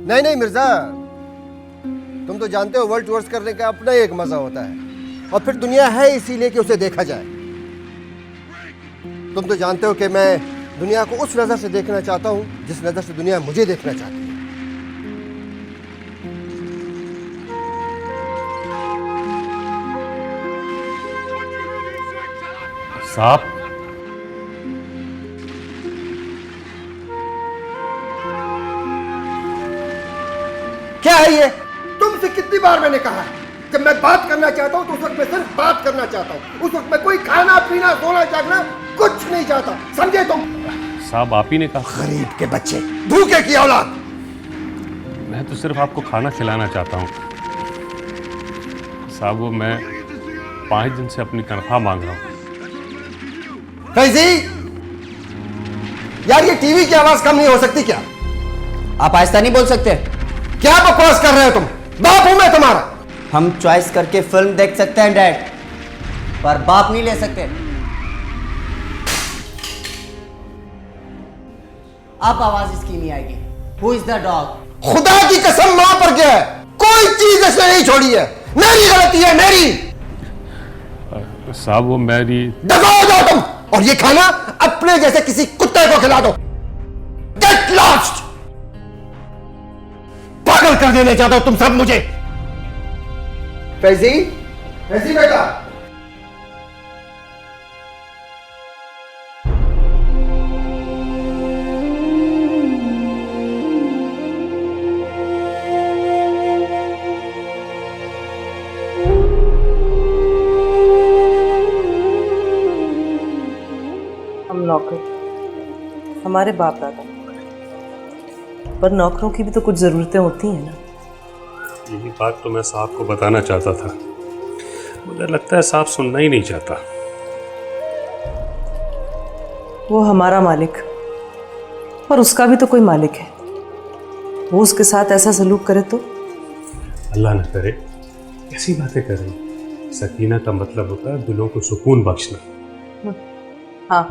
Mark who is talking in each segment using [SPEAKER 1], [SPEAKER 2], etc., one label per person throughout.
[SPEAKER 1] नहीं नहीं मिर्जा, तुम तो जानते हो वर्ल्ड टूर्स करने का अपना ही एक मजा होता है, और फिर दुनिया है इसीलिए कि उसे देखा जाए। तुम तो जानते हो कि मैं दुनिया को उस नजर से देखना चाहता हूं जिस नजर से दुनिया मुझे देखना चाहती है।
[SPEAKER 2] साहब,
[SPEAKER 1] क्या है ये? तुमसे कितनी बार मैंने कहा है, जब मैं बात करना चाहता हूं तो उस वक्त मैं सिर्फ बात करना चाहता हूं। उस वक्त मैं कोई खाना पीना सोना जागना कुछ नहीं चाहता, समझे तुम?
[SPEAKER 2] साहब आप ही ने कहा।
[SPEAKER 1] गरीब के बच्चे, भूखे की औलाद।
[SPEAKER 2] मैं तो सिर्फ आपको खाना खिलाना चाहता हूँ साहब। वो मैं 5 दिन से अपनी तनख्वाह मांग रहा हूँ।
[SPEAKER 1] फैजी, यार ये टीवी की आवाज कम नहीं हो सकती क्या?
[SPEAKER 3] आप आहिस्ता नहीं बोल सकते?
[SPEAKER 1] क्या बकवास कर रहे हो तुम? बाप हूं मैं तुम्हारा।
[SPEAKER 3] हम चॉइस करके फिल्म देख सकते हैं डैड, पर बाप नहीं ले सकते। अब आवाज इसकी नहीं आएगी। Who is the dog?
[SPEAKER 1] खुदा की कसम मां पर क्या है, कोई चीज इसने नहीं छोड़ी है। मेरी गलती है, मेरी।
[SPEAKER 2] साहब वो मेरी।
[SPEAKER 1] दफा हो जाओ तुम, और ये खाना अपने जैसे किसी कुत्ते को खिला दो। Get lost. पागल कर देने चाहते हो तुम सब मुझे। फैजी, फैजी बेटा।
[SPEAKER 4] हम नौकर, हमारे बाप दादा, पर नौकरों की भी तो कुछ ज़रूरतें होती हैं ना।
[SPEAKER 2] यही बात तो मैं साहब को बताना चाहता था, मुझे लगता है साहब सुनना ही नहीं चाहता।
[SPEAKER 4] वो हमारा मालिक, पर उसका भी तो कोई मालिक है। वो उसके साथ ऐसा सलूक करे तो?
[SPEAKER 2] अल्लाह न करे। कैसी बातें कर रही? सकीना का मतलब होता है दिलों को सुकून बख्शना।
[SPEAKER 4] हाँ,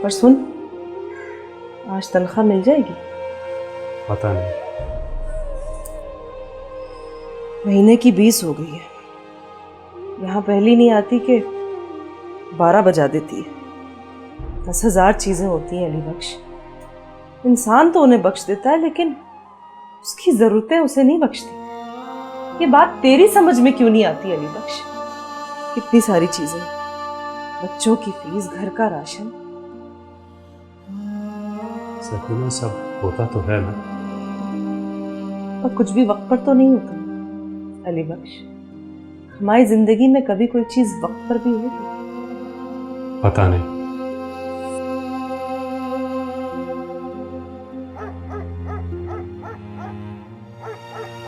[SPEAKER 4] पर सुन, आज तनख्वाह मिल जाएगी?
[SPEAKER 2] पता नहीं।
[SPEAKER 4] महीने की 20 हो गई है। यहाँ पहली नहीं आती कि 12 बजा देती है। 10,000 चीजें होती हैं अली बख्श। इंसान तो उन्हें बख्श देता है, लेकिन उसकी जरूरतें उसे नहीं बख्शती। ये बात तेरी समझ में क्यों नहीं आती अली बख्श? कितनी सारी चीजें, बच्चों की फीस, घर का राशन।
[SPEAKER 2] सकीना सब होता तो है ना,
[SPEAKER 4] और कुछ भी वक्त पर तो नहीं होता अली बख्श। हमारी जिंदगी में कभी कोई चीज वक्त पर भी होगी?
[SPEAKER 2] पता नहीं।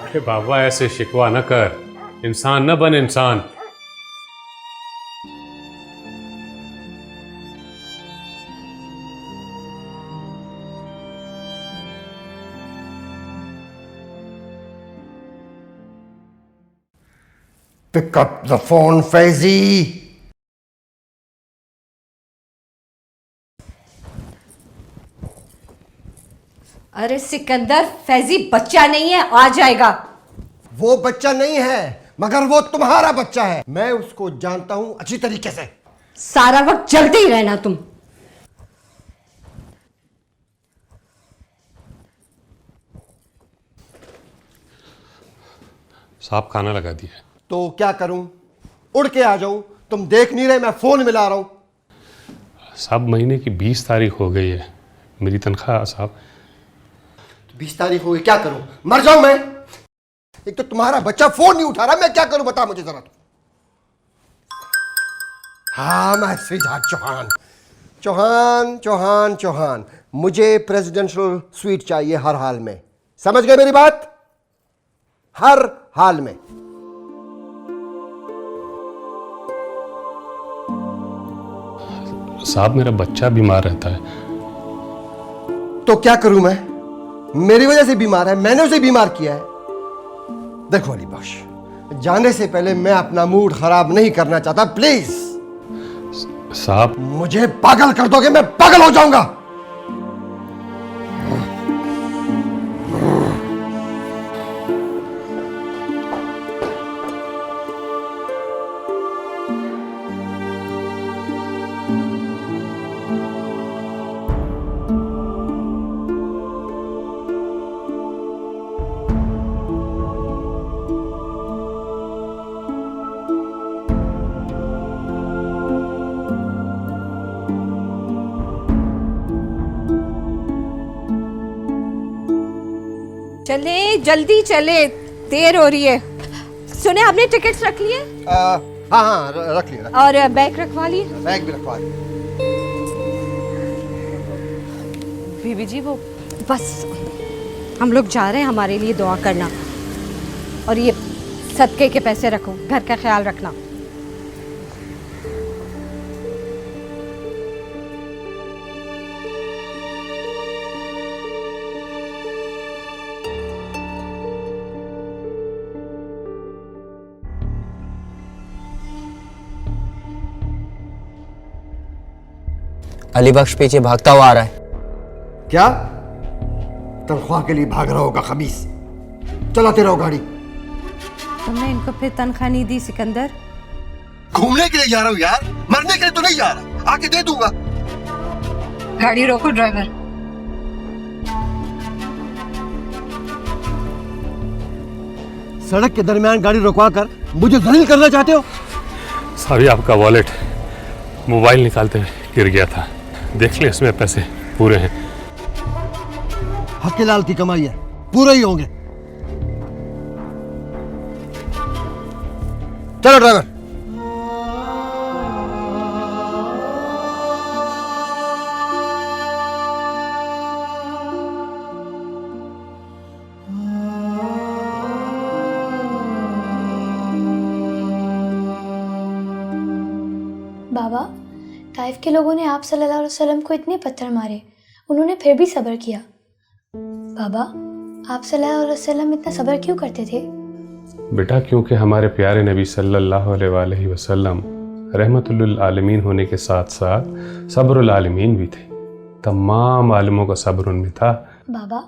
[SPEAKER 2] अरे बाबा ऐसे शिकवा न कर, इंसान न बन इंसान।
[SPEAKER 1] Pick up the phone, Faizi.
[SPEAKER 5] अरे सिकंदर, फैजी बच्चा नहीं है, आ जाएगा।
[SPEAKER 1] वो बच्चा नहीं है, मगर वो तुम्हारा बच्चा है। मैं उसको जानता हूं अच्छी तरीके से।
[SPEAKER 5] सारा वक्त जल्दी ही रहना तुम।
[SPEAKER 2] साहब खाना लगा दिया।
[SPEAKER 1] तो क्या करूं? उड़ के आ जाऊं? तुम देख नहीं रहे मैं फोन मिला रहा हूं।
[SPEAKER 2] साहब महीने की 20 तारीख हो गई है, मेरी तनख्वाह साहब।
[SPEAKER 1] 20 तारीख हो गई, क्या करूं? मर जाऊं मैं? एक तो तुम्हारा बच्चा फोन नहीं उठा रहा, मैं क्या करूं बता मुझे जरा। हाँ, मैं सिद्धार्थ चौहान। चौहान चौहान चौहान, मुझे प्रेसिडेंशियल स्वीट चाहिए हर हाल में। समझ गए मेरी बात? हर हाल में।
[SPEAKER 2] साहब मेरा बच्चा बीमार रहता है।
[SPEAKER 1] तो क्या करूं मैं? मेरी वजह से बीमार है, मैंने उसे बीमार किया है। देखो अली बख्श, जाने से पहले मैं अपना मूड खराब नहीं करना चाहता, प्लीज।
[SPEAKER 2] साहब
[SPEAKER 1] मुझे पागल कर दोगे, मैं पागल हो जाऊंगा।
[SPEAKER 5] चले जल्दी चले, देर हो रही है। सुने आपने टिकट्स रख लिए
[SPEAKER 1] हाँ हाँ रख लिया,
[SPEAKER 5] और बैग रखवा लिए?
[SPEAKER 1] बैग भी रखवा दिया।
[SPEAKER 5] बीबी जी वो बस हम लोग जा रहे हैं, हमारे लिए दुआ करना, और ये सदके के पैसे रखो, घर का ख्याल रखना।
[SPEAKER 3] अली बख्श पीछे भागता हुआ आ रहा है।
[SPEAKER 1] क्या तनख्वाह के लिए भाग रहा होगा खबीस? चलाते रहो गाड़ी।
[SPEAKER 5] तुमने इनको फिर तनख्वाह नहीं दी सिकंदर?
[SPEAKER 1] घूमने के लिए जा रहा हूँ यार, मरने के लिए तो नहीं जा रहा, आके दे दूंगा।
[SPEAKER 5] गाड़ी रोको ड्राइवर।
[SPEAKER 1] सड़क के दरमियान गाड़ी रुकवा कर मुझे जलील करना चाहते हो?
[SPEAKER 2] साहब आपका वॉलेट मोबाइल निकालते हुए गिर गया था, देख ले इसमें पैसे पूरे हैं।
[SPEAKER 1] हक लाल की कमाई है, पूरे ही होंगे। चलो ड्राइवर।
[SPEAKER 6] बाबा, ताइफ के लोगों ने आप सल्लल्लाहु अलैहि वसल्लम को इतने पत्थर मारे, उन्होंने फिर भी सब्र किया। बाबा, आप सल्लल्लाहु अलैहि वसल्लम इतना सब्र क्यों करते थे?
[SPEAKER 2] बेटा क्योंकि हमारे प्यारे नबी सल्लल्लाहु अलैहि वसल्लम रहमतुल्लिल आलमीन होने के साथ साथ सब्रुल आलमीन भी थे। तमाम आलमों का सब्र उनमें था।
[SPEAKER 6] बाबा,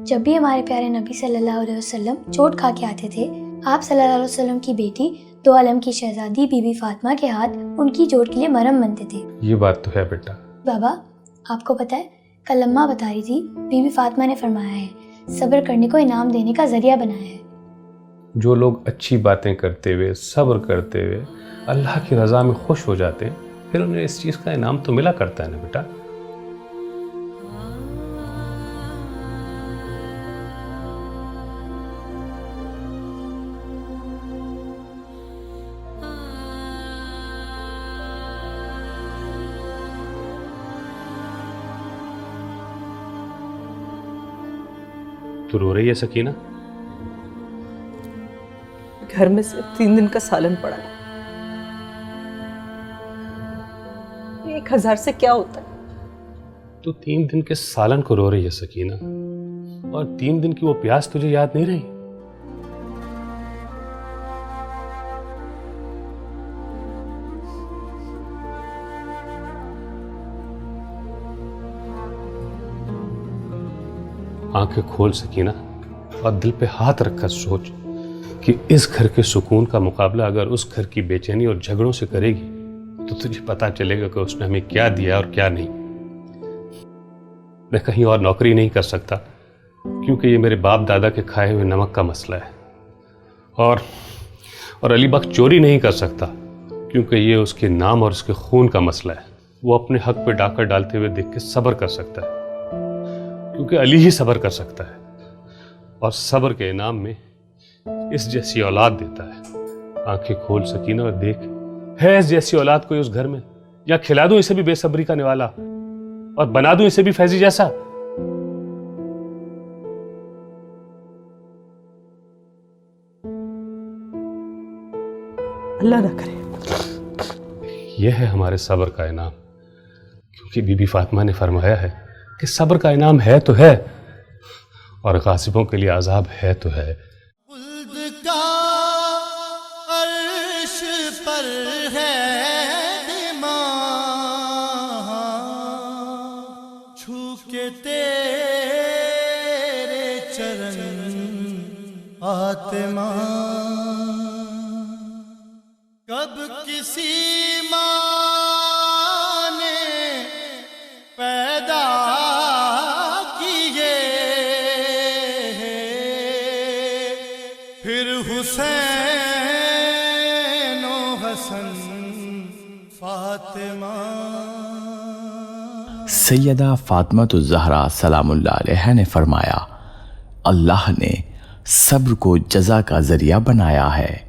[SPEAKER 6] जब भी हमारे प्यारे नबी सल्लल्लाहु अलैहि वसल्लम चोट खा के आते थे, आप सल्लल्लाहु अलैहि वसल्लम की बेटी दो आलम की शहजादी बीबी फातिमा के हाथ उनकी चोट के लिए मरहम बनते थे।
[SPEAKER 2] ये बात तो है बेटा।
[SPEAKER 6] बाबा, आपको पता है, कल अम्मा बता रही थी, बीबी फातिमा ने फरमाया है, सब्र करने को इनाम देने का जरिया बनाया है।
[SPEAKER 2] जो लोग अच्छी बातें करते हुए सब्र करते हुए अल्लाह की रज़ा में खुश हो जाते हैं, फिर उन्हें इस चीज़ का इनाम तो मिला करता है ना बेटा। तू रो रही है सकीना?
[SPEAKER 4] घर में सिर्फ 3 दिन का सालन पड़ा है। 1000 से क्या होता है?
[SPEAKER 2] तू 3 दिन के सालन को रो रही है सकीना, और 3 दिन की वो प्यास तुझे याद नहीं रही? आंखें खोल सकीना और दिल पे हाथ रखकर सोच कि इस घर के सुकून का मुकाबला अगर उस घर की बेचैनी और झगड़ों से करेगी तो तुझे पता चलेगा कि उसने हमें क्या दिया और क्या नहीं। मैं कहीं और नौकरी नहीं कर सकता क्योंकि ये मेरे बाप दादा के खाए हुए नमक का मसला है, और अली बख्श चोरी नहीं कर सकता क्योंकि ये उसके नाम और उसके खून का मसला है। वो अपने हक पे डाका डालते हुए देख के सब्र कर सकता है क्योंकि अली ही सब्र कर सकता है, और सब्र के इनाम में इस जैसी औलाद देता है। आंखें खोल सकीना और देख, है इस जैसी औलाद कोई उस घर में? या खिला दूं इसे भी बेसब्री का निवाला और बना दूं इसे भी फैजी जैसा?
[SPEAKER 4] अल्लाह ना करे।
[SPEAKER 2] यह है हमारे सब्र का इनाम, क्योंकि बीबी फातिमा ने फरमाया है कि सब्र का इनाम है तो है, और गासिबों के लिए अजाब है तो है।
[SPEAKER 7] अर्श पर है छू के तेरे चरण आत्मा, कब किसी माँ ने पैदा किए फिर हुसैन ओ हसन फातिमा।
[SPEAKER 8] सैयदा फातिमा तो ज़हरा सलामुल्लाह अलैहा ने फरमाया, अल्लाह ने सब्र को जज़ा का ज़रिया बनाया है।